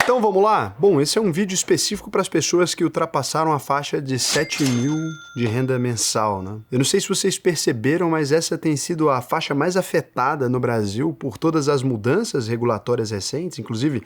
Então vamos lá? Bom, esse é um vídeo específico para as pessoas que ultrapassaram a faixa de 7 mil de renda mensal, né? Eu não sei se vocês perceberam, mas essa tem sido a faixa mais afetada no Brasil por todas as mudanças regulatórias recentes, inclusive,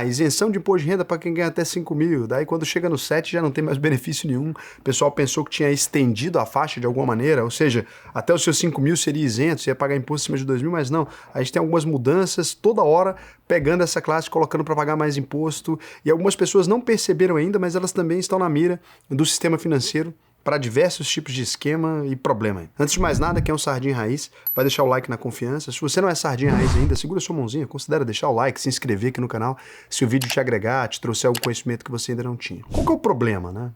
isenção de imposto de renda para quem ganha até 5 mil, daí quando chega no 7 já não tem mais benefício nenhum, o pessoal pensou que tinha estendido a faixa de alguma maneira, ou seja, até os seus 5 mil seria isento, você ia pagar imposto acima de 2 mil, mas não, a gente tem algumas mudanças toda hora pegando essa classe, colocando para pagar mais imposto, e algumas pessoas não perceberam ainda, mas elas também estão na mira do sistema financeiro para diversos tipos de esquema e problema. Antes de mais nada, quem é um Sardinha Raiz, vai deixar o like na confiança. Se você não é Sardinha Raiz ainda, segura sua mãozinha, considera deixar o like, se inscrever aqui no canal, se o vídeo te agregar, te trouxer algum conhecimento que você ainda não tinha. Qual que é o problema, né?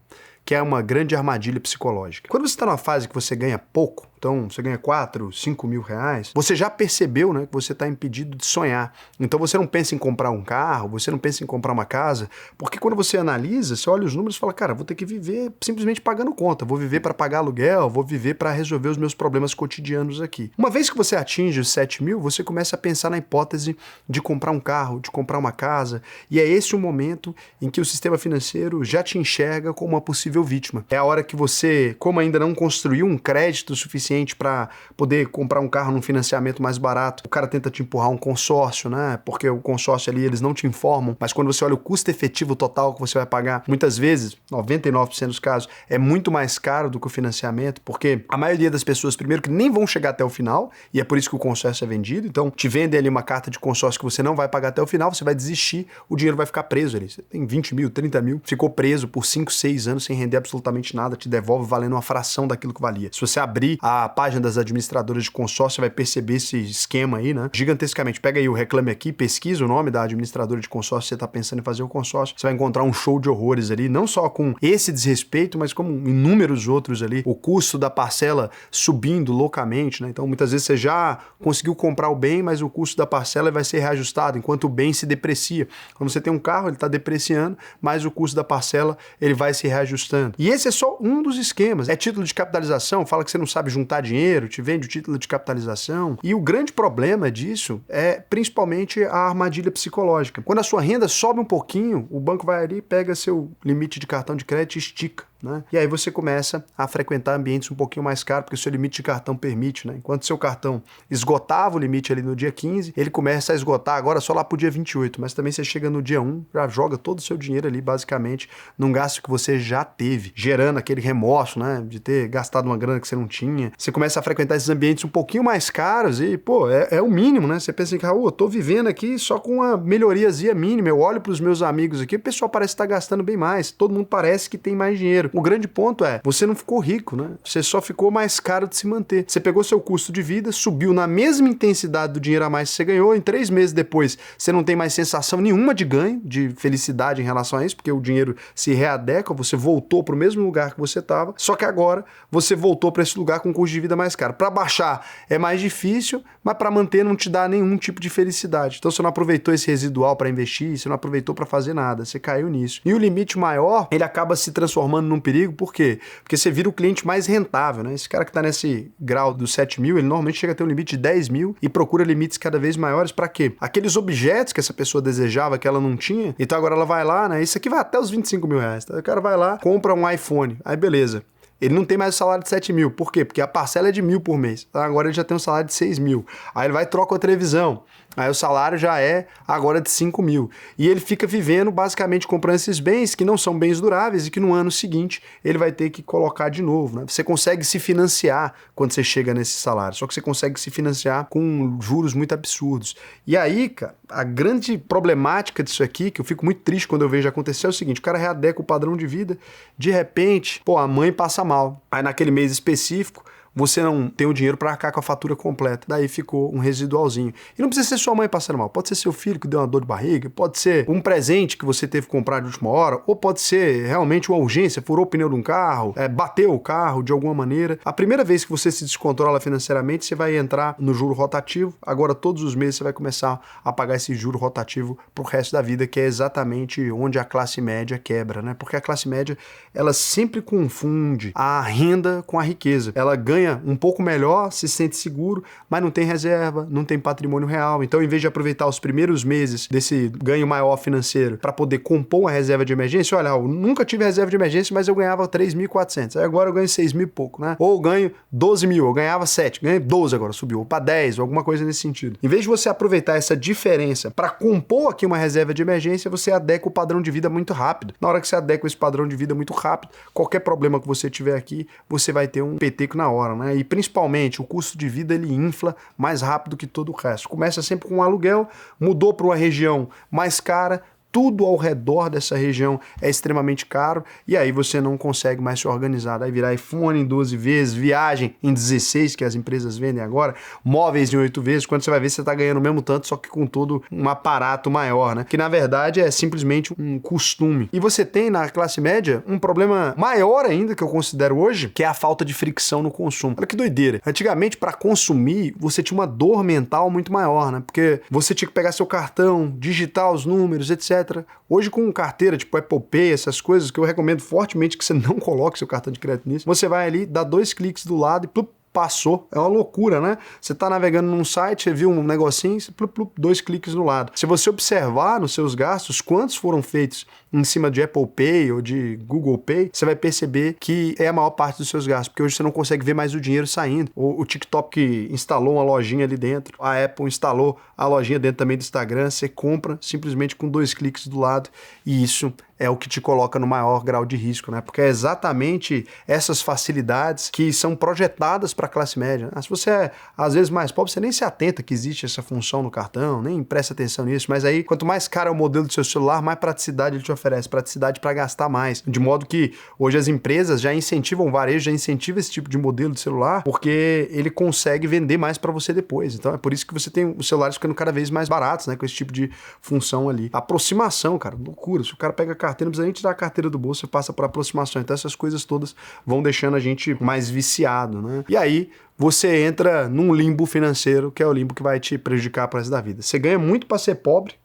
Que é uma grande armadilha psicológica. Quando você está numa fase que você ganha pouco, então você ganha 4, 5 mil reais, você já percebeu, né, que você está impedido de sonhar. Então você não pensa em comprar um carro, você não pensa em comprar uma casa, porque quando você analisa, você olha os números e fala, cara, vou ter que viver simplesmente pagando conta, vou viver para pagar aluguel, vou viver para resolver os meus problemas cotidianos aqui. Uma vez que você atinge os 7 mil, você começa a pensar na hipótese de comprar um carro, de comprar uma casa, e é esse o momento em que o sistema financeiro já te enxerga como uma possível vítima. É a hora que você, como ainda não construiu um crédito suficiente para poder comprar um carro num financiamento mais barato, o cara tenta te empurrar um consórcio, né? Porque o consórcio ali eles não te informam, mas quando você olha o custo efetivo total que você vai pagar, muitas vezes, 99% dos casos, é muito mais caro do que o financiamento, porque a maioria das pessoas, primeiro, que nem vão chegar até o final, e é por isso que o consórcio é vendido, então te vendem ali uma carta de consórcio que você não vai pagar até o final, você vai desistir, o dinheiro vai ficar preso ali. Você tem 20 mil, 30 mil, ficou preso por 5, 6 anos sem render absolutamente nada, te devolve valendo uma fração daquilo que valia. Se você abrir a página das administradoras de consórcio, você vai perceber esse esquema aí, né? Gigantescamente. Pega aí o Reclame Aqui, pesquisa o nome da administradora de consórcio, você está pensando em fazer o consórcio, você vai encontrar um show de horrores ali, não só com esse desrespeito, mas como inúmeros outros ali. O custo da parcela subindo loucamente, né? Então, muitas vezes você já conseguiu comprar o bem, mas o custo da parcela vai ser reajustado, enquanto o bem se deprecia. Quando você tem um carro, ele está depreciando, mas o custo da parcela, ele vai se reajustando. E esse é só um dos esquemas. É título de capitalização, fala que você não sabe juntar dinheiro, te vende o título de capitalização. E o grande problema disso é principalmente a armadilha psicológica. Quando a sua renda sobe um pouquinho, o banco vai ali, pega seu limite de cartão de crédito e estica, né? E aí você começa a frequentar ambientes um pouquinho mais caros, porque o seu limite de cartão permite, né? Enquanto seu cartão esgotava o limite ali no dia 15, ele começa a esgotar agora só lá pro dia 28, mas também você chega no dia 1, já joga todo o seu dinheiro ali, basicamente, num gasto que você já teve, gerando aquele remorso, né? De ter gastado uma grana que você não tinha. Você começa a frequentar esses ambientes um pouquinho mais caros e, pô, é o mínimo, né? Você pensa que, Raul, eu tô vivendo aqui só com uma melhoriazinha mínima, eu olho pros meus amigos aqui, o pessoal parece estar gastando bem mais, todo mundo parece que tem mais dinheiro. O grande ponto é, você não ficou rico, né? Você só ficou mais caro de se manter. Você pegou seu custo de vida, subiu na mesma intensidade do dinheiro a mais que você ganhou, em 3 meses depois você não tem mais sensação nenhuma de ganho, de felicidade em relação a isso, porque o dinheiro se readequa, você voltou pro mesmo lugar que você estava, só que agora você voltou para esse lugar com um custo de vida mais caro. Para baixar é mais difícil, mas para manter não te dá nenhum tipo de felicidade. Então você não aproveitou esse residual para investir, você não aproveitou para fazer nada, você caiu nisso. E o limite maior, ele acaba se transformando num perigo, por quê? Porque você vira o cliente mais rentável, né? Esse cara que está nesse grau dos 7 mil, ele normalmente chega a ter um limite de 10 mil e procura limites cada vez maiores para quê? Aqueles objetos que essa pessoa desejava, que ela não tinha, então agora ela vai lá, né? Isso aqui vai até os 25 mil reais, tá? O cara vai lá, compra um iPhone, aí beleza. Ele não tem mais o salário de 7 mil. Por quê? Porque a parcela é de 1.000 por mês. Agora ele já tem um salário de 6 mil. Aí ele vai e troca a televisão. Aí o salário já é agora de 5 mil. E ele fica vivendo, basicamente, comprando esses bens que não são bens duráveis e que no ano seguinte ele vai ter que colocar de novo, né? Você consegue se financiar quando você chega nesse salário. Só que você consegue se financiar com juros muito absurdos. E aí, cara, a grande problemática disso aqui, que eu fico muito triste quando eu vejo acontecer, é o seguinte: o cara readequa o padrão de vida, de repente, pô, a mãe passa mal. Aí naquele mês específico, você não tem o dinheiro para arcar com a fatura completa. Daí ficou um residualzinho. E não precisa ser sua mãe passando mal. Pode ser seu filho que deu uma dor de barriga, pode ser um presente que você teve que comprar de última hora, ou pode ser realmente uma urgência, furou o pneu de um carro, bateu o carro de alguma maneira. A primeira vez que você se descontrola financeiramente, você vai entrar no juro rotativo. Agora, todos os meses, você vai começar a pagar esse juro rotativo pro resto da vida, que é exatamente onde a classe média quebra, né? Porque a classe média, ela sempre confunde a renda com a riqueza. Ela ganha ganha um pouco melhor, se sente seguro, mas não tem reserva, não tem patrimônio real. Então, em vez de aproveitar os primeiros meses desse ganho maior financeiro para poder compor uma reserva de emergência, olha, eu nunca tive reserva de emergência, mas eu ganhava 3.400. Aí agora eu ganho 6.000 e pouco, né? Ou eu ganho 12 mil, eu ganhava 7, ganhei 12 agora, subiu para 10, ou alguma coisa nesse sentido. Em vez de você aproveitar essa diferença para compor aqui uma reserva de emergência, você adequa o padrão de vida muito rápido. Na hora que você adequa esse padrão de vida muito rápido, qualquer problema que você tiver aqui, você vai ter um peteco na hora, né? E principalmente o custo de vida ele infla mais rápido que todo o resto. Começa sempre com um aluguel, mudou para uma região mais cara, tudo ao redor dessa região é extremamente caro e aí você não consegue mais se organizar. Vai virar iPhone em 12 vezes, viagem em 16, que as empresas vendem agora, móveis em 8 vezes, quando você vai ver você está ganhando o mesmo tanto, só que com todo um aparato maior, né? Que na verdade é simplesmente um costume. E você tem na classe média um problema maior ainda, que eu considero hoje, que é a falta de fricção no consumo. Olha que doideira. Antigamente, para consumir, você tinha uma dor mental muito maior, né? Porque você tinha que pegar seu cartão, digitar os números, etc. Hoje com carteira tipo Apple Pay, essas coisas que eu recomendo fortemente que você não coloque seu cartão de crédito nisso, você vai ali, dá 2 cliques do lado e plup, passou. É uma loucura, né? Você tá navegando num site, você viu um negocinho, você, plup, plup, 2 cliques no lado. Se você observar nos seus gastos quantos foram feitos em cima de Apple Pay ou de Google Pay, você vai perceber que é a maior parte dos seus gastos, porque hoje você não consegue ver mais o dinheiro saindo. O TikTok instalou uma lojinha ali dentro, a Apple instalou a lojinha dentro também do Instagram, você compra simplesmente com 2 cliques do lado e isso é o que te coloca no maior grau de risco, né? Porque é exatamente essas facilidades que são projetadas para a classe média, né? Se você é, às vezes, mais pobre, você nem se atenta que existe essa função no cartão, nem presta atenção nisso, mas aí, quanto mais caro é o modelo do seu celular, mais praticidade ele te oferece, praticidade para gastar mais. De modo que hoje as empresas já incentivam, o varejo já incentiva esse tipo de modelo de celular, porque ele consegue vender mais para você depois. Então é por isso que você tem os celulares ficando cada vez mais baratos, né? Com esse tipo de função ali. Aproximação, cara, loucura. Se o cara pega a carteira, não precisa nem tirar a carteira do bolso, você passa por aproximação. Então essas coisas todas vão deixando a gente mais viciado, né? E aí você entra num limbo financeiro, que é o limbo que vai te prejudicar pro resto da vida. Você ganha muito para ser pobre,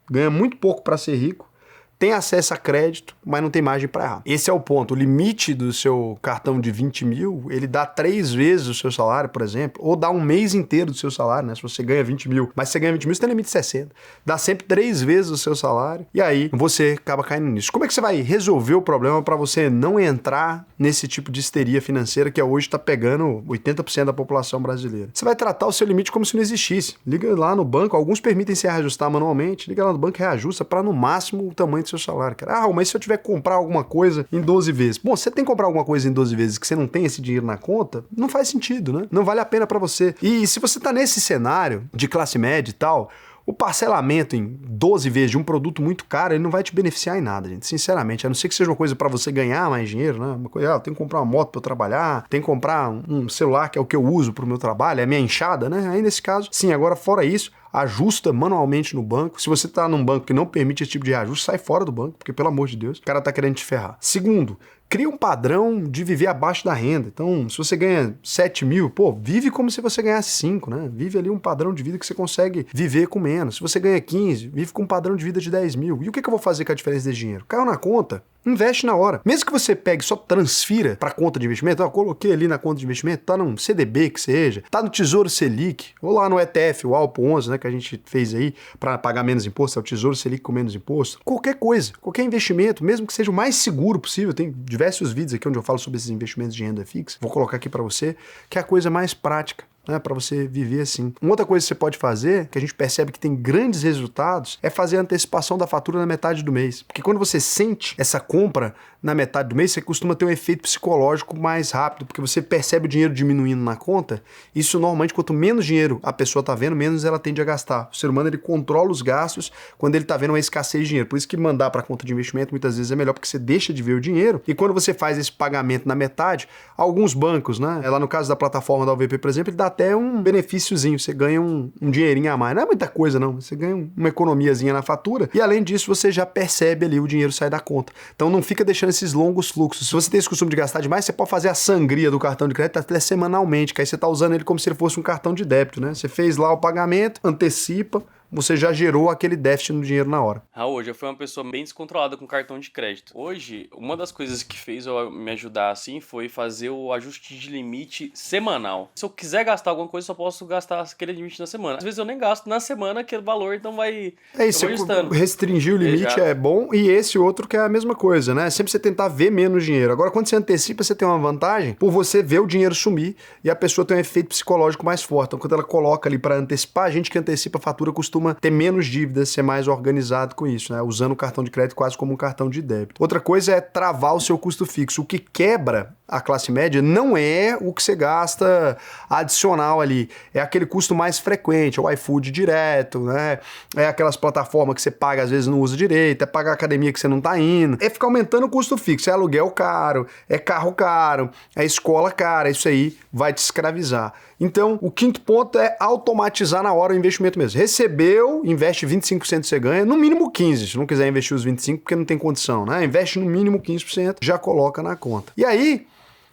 ganha muito pouco para ser rico, tem acesso a crédito, mas não tem margem para errar. Esse é o ponto. O limite do seu cartão de 20 mil, ele dá 3 vezes o seu salário, por exemplo, ou dá um mês inteiro do seu salário, né? Se você ganha 20 mil, mas você ganha 20 mil, você tem limite de 60. Dá sempre 3 vezes o seu salário, e aí você acaba caindo nisso. Como é que você vai resolver o problema para você não entrar nesse tipo de histeria financeira que hoje está pegando 80% da população brasileira? Você vai tratar o seu limite como se não existisse. Liga lá no banco, alguns permitem se reajustar manualmente, liga lá no banco e reajusta para no máximo o tamanho do seu salário, cara. Ah, mas se eu tiver que comprar alguma coisa em 12 vezes? Bom, você tem que comprar alguma coisa em 12 vezes que você não tem esse dinheiro na conta, não faz sentido, né? Não vale a pena para você. E se você tá nesse cenário de classe média e tal, o parcelamento em 12 vezes de um produto muito caro, ele não vai te beneficiar em nada, gente. Sinceramente, a não ser que seja uma coisa para você ganhar mais dinheiro, né? Uma coisa, eu tenho que comprar uma moto para eu trabalhar, tenho que comprar um celular que é o que eu uso para o meu trabalho, é a minha enxada, né? Aí nesse caso, sim. Agora, fora isso, ajusta manualmente no banco. Se você tá num banco que não permite esse tipo de reajuste, sai fora do banco, porque pelo amor de Deus, o cara tá querendo te ferrar. Segundo, cria um padrão de viver abaixo da renda. Então, se você ganha 7 mil, pô, vive como se você ganhasse 5, né? Vive ali um padrão de vida que você consegue viver com menos. Se você ganha 15, vive com um padrão de vida de 10 mil. E o que eu vou fazer com a diferença desse dinheiro? Caiu na conta, investe na hora. Mesmo que você pegue só transfira para conta de investimento, ó, coloquei ali na conta de investimento, tá num CDB que seja, tá no Tesouro Selic, ou lá no ETF, o Alpo 11, né, que a gente fez aí para pagar menos imposto, é o Tesouro Selic com menos imposto. Qualquer coisa, qualquer investimento, mesmo que seja o mais seguro possível, tem diversos vídeos aqui onde eu falo sobre esses investimentos de renda fixa, vou colocar aqui para você, que é a coisa mais prática, né, para você viver assim. Uma outra coisa que você pode fazer, que a gente percebe que tem grandes resultados, é fazer a antecipação da fatura na metade do mês. Porque quando você sente essa compra na metade do mês, você costuma ter um efeito psicológico mais rápido, porque você percebe o dinheiro diminuindo na conta. Isso normalmente, quanto menos dinheiro a pessoa está vendo, menos ela tende a gastar. O ser humano, ele controla os gastos quando ele está vendo uma escassez de dinheiro. Por isso que mandar para a conta de investimento muitas vezes é melhor, porque você deixa de ver o dinheiro. E quando você faz esse pagamento na metade, alguns bancos, né, lá no caso da plataforma da UVP, por exemplo, ele dá até um benefíciozinho, você ganha um dinheirinho a mais. Não é muita coisa, não. Você ganha uma economiazinha na fatura e, além disso, você já percebe ali o dinheiro sair da conta. Então, não fica deixando esses longos fluxos. Se você tem esse costume de gastar demais, você pode fazer a sangria do cartão de crédito até semanalmente, que aí você está usando ele como se ele fosse um cartão de débito, né? Você fez lá o pagamento, antecipa, você já gerou aquele déficit no dinheiro na hora. Raul, já foi uma pessoa bem descontrolada com cartão de crédito. Hoje, uma das coisas que fez eu me ajudar assim foi fazer o ajuste de limite semanal. Se eu quiser gastar alguma coisa, só posso gastar aquele limite na semana. Às vezes eu nem gasto na semana aquele valor, então vai... É isso, restringir o limite Exato. É bom, e esse outro que é a mesma coisa, né? Sempre você tentar ver menos dinheiro. Agora, quando você antecipa, você tem uma vantagem por você ver o dinheiro sumir e a pessoa tem um efeito psicológico mais forte. Então, quando ela coloca ali para antecipar, a gente que antecipa a fatura costuma ter menos dívidas, ser mais organizado com isso, né? Usando o cartão de crédito quase como um cartão de débito. Outra coisa é travar o seu custo fixo. O que quebra a classe média não é o que você gasta adicional ali, é aquele custo mais frequente, é o iFood direto, né? É aquelas plataformas que você paga, às vezes não usa direito, é pagar a academia que você não tá indo, é ficar aumentando o custo fixo, é aluguel caro, é carro caro, é escola cara, isso aí vai te escravizar. Então, o quinto ponto é automatizar na hora o investimento mesmo. Recebeu, investe 25% você ganha, no mínimo 15%, se não quiser investir os 25% porque não tem condição, né? Investe no mínimo 15%, já coloca na conta. E aí,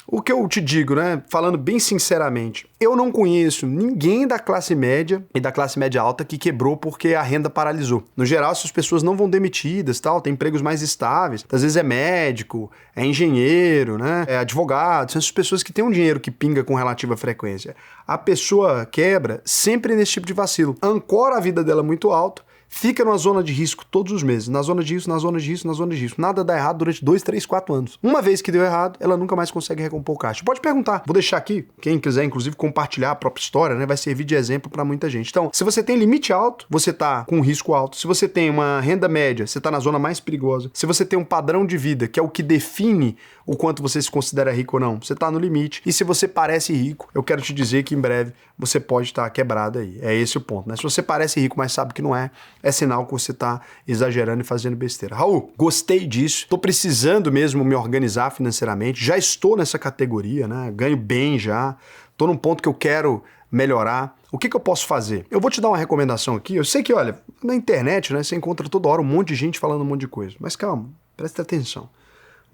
o que eu te digo, né, falando bem sinceramente, eu não conheço ninguém da classe média e da classe média alta que quebrou porque a renda paralisou. No geral, essas pessoas não vão demitidas, tal, tem empregos mais estáveis, às vezes é médico, é engenheiro, né, é advogado, são essas pessoas que têm um dinheiro que pinga com relativa frequência. A pessoa quebra sempre nesse tipo de vacilo, ancora a vida dela muito alto, fica numa zona de risco todos os meses, na zona de risco, na zona de risco, na zona de risco. Nada dá errado durante 2, 3, 4 anos. Uma vez que deu errado, ela nunca mais consegue recompor o caixa. Pode perguntar. Vou deixar aqui, quem quiser, inclusive, compartilhar a própria história, né? Vai servir de exemplo para muita gente. Então, se você tem limite alto, você tá com risco alto. Se você tem uma renda média, você tá na zona mais perigosa. Se você tem um padrão de vida, que é o que define o quanto você se considera rico ou não, você tá no limite. E se você parece rico, eu quero te dizer que em breve você pode estar quebrado aí. É esse o ponto, né? Se você parece rico, mas sabe que não é, é sinal que você tá exagerando e fazendo besteira. Raul, gostei disso, tô precisando mesmo me organizar financeiramente, já estou nessa categoria, né? Ganho bem já, tô num ponto que eu quero melhorar. O que eu posso fazer? Eu vou te dar uma recomendação aqui. Eu sei que, olha, na internet, né, você encontra toda hora um monte de gente falando um monte de coisa, mas calma, presta atenção.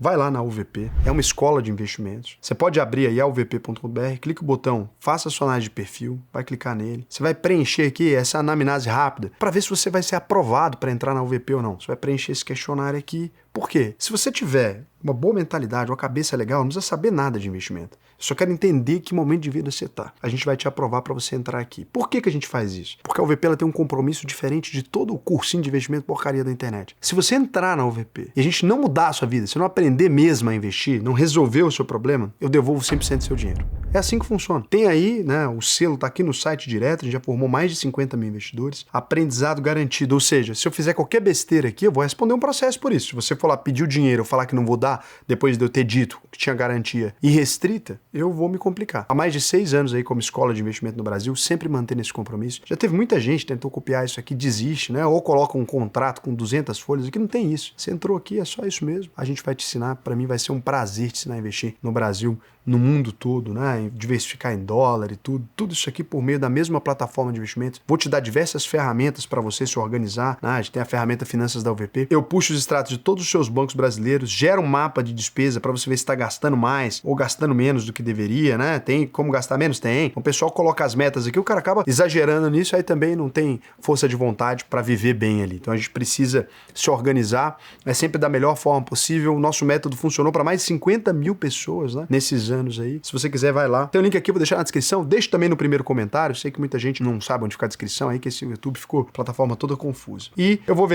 Vai lá na UVP, é uma escola de investimentos. Você pode abrir aí a uvp.com.br, clica o botão Faça sua análise de perfil, vai clicar nele. Você vai preencher aqui essa anamnese rápida para ver se você vai ser aprovado para entrar na UVP ou não. Você vai preencher esse questionário aqui. Por quê? Se você tiver uma boa mentalidade, uma cabeça legal, não precisa saber nada de investimento. Eu só quero entender que momento de vida você está. A gente vai te aprovar para você entrar aqui. Por que a gente faz isso? Porque a UVP ela tem um compromisso diferente de todo o cursinho de investimento porcaria da internet. Se você entrar na UVP e a gente não mudar a sua vida, se não aprender mesmo a investir, não resolver o seu problema, eu devolvo 100% do seu dinheiro. É assim que funciona. Tem aí, né, o selo está aqui no site direto, a gente já formou mais de 50 mil investidores, aprendizado garantido, ou seja, se eu fizer qualquer besteira aqui, eu vou responder um processo por isso. Se você for lá pedir o dinheiro, eu falar que não vou dar, depois de eu ter dito que tinha garantia irrestrita, eu vou me complicar. Há mais de 6 anos aí como escola de investimento no Brasil, sempre mantendo esse compromisso. Já teve muita gente que tentou copiar isso aqui, desiste, né, ou coloca um contrato com 200 folhas, aqui não tem isso. Você entrou aqui, é só isso mesmo. A gente vai te ensinar, para mim vai ser um prazer te ensinar a investir no Brasil, no mundo todo, né? Diversificar em dólar e tudo isso aqui por meio da mesma plataforma de investimentos. Vou te dar diversas ferramentas para você se organizar, né? A gente tem a ferramenta Finanças da UVP. Eu puxo os extratos de todos os seus bancos brasileiros, gero um mapa de despesa para você ver se está gastando mais ou gastando menos do que deveria, né? Tem como gastar menos? Tem. O pessoal coloca as metas aqui, o cara acaba exagerando nisso, aí também não tem força de vontade para viver bem ali. Então a gente precisa se organizar, é sempre da melhor forma possível. O nosso método funcionou para mais de 50 mil pessoas, né? Nesses anos aí. Se você quiser, vai lá. Tem o link aqui, vou deixar na descrição. Deixa também no primeiro comentário. Sei que muita gente não sabe onde fica a descrição aí, que esse YouTube ficou a plataforma toda confusa. E eu vou ver